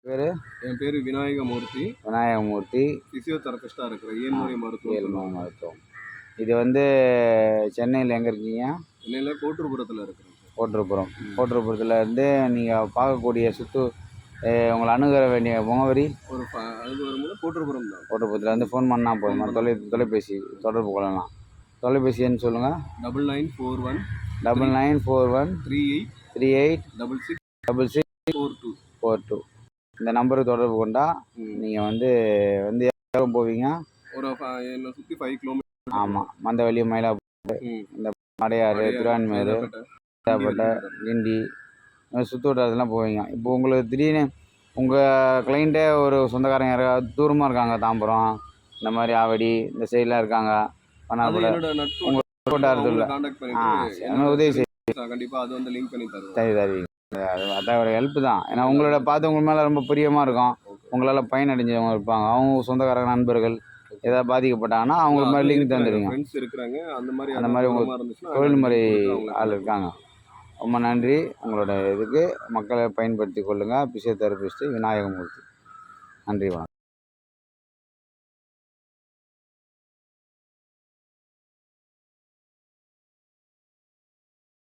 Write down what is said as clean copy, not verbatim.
பேர் என் பேர் விநாயகமூர்த்தி. விநாயகமூர்த்தி ஃபிசியோதெரபிஸ்டாக இருக்கிறேன். இயன்முறை மருத்துவம். மருத்துவம். இது வந்து சென்னையில் எங்கே இருக்கீங்க? சென்னையில் கோட்டூர்புரத்தில் இருக்கிறேன். கோட்டூர்புரத்தில் இருந்து நீங்கள் பார்க்கக்கூடிய உங்களை அணுக வேண்டிய முகவரி அது வரும்போது கோட்டூர்புரம் தான். கோட்டூர்புரத்தில் வந்து ஃபோன் பண்ணால் போதுமா? தொலைபேசி தொடர்பு கொள்ளலாம். தொலைபேசி எண் சொல்லுங்கள். 9941 38 66 42. இந்த நம்பருக்கு தொடர்பு கொண்டா நீங்கள் வந்து எவ்வளோ போவீங்க? என்னை சுற்றி 5 கிலோமீட்டர். ஆமாம், மந்தவெளி, மயிலாப்பூர், இந்த அடையாறு, திருவான்மையூர், சேப்பட்டை, கிண்டி சுற்று வட்டாரத்துலாம் போவீங்க. இப்போ உங்களுக்கு திடீர்னு உங்கள் கிளைண்ட்டே ஒரு சொந்தக்காரங்க யாராவது தூரமாக இருக்காங்க, தாம்பரம் இந்த மாதிரி ஆவடி இந்த சைட்லாம் இருக்காங்க, பண்ணாக்கூட உங்கள் வட்டாரத்தில் உதவி செய்ய கண்டிப்பாக அது வந்து லிங்க் பண்ணி தருவீங்க. அதான் ஒரு ஹெல்ப்பு தான். ஏன்னா உங்களோட பார்த்து உங்கள் மேலே ரொம்ப பிரியமாக இருக்கும். உங்களால் பயனடைஞ்சவங்க இருப்பாங்க, அவங்க சொந்தக்காரங்க நண்பர்கள் ஏதாவது பாதிக்கப்பட்டாங்கன்னா அவங்களுக்கு மாதிரி லிங்க் தந்துடுங்க. அந்த மாதிரி உங்களுக்கு தொழில்முறை ஆள் இருக்காங்க. ரொம்ப நன்றி. உங்களோட இதுக்கு மக்களை பயன்படுத்தி கொள்ளுங்கள். ஃபிசியோதெரபிஸ்ட்டு விநாயகமூர்த்தி. நன்றி, வணக்கம்.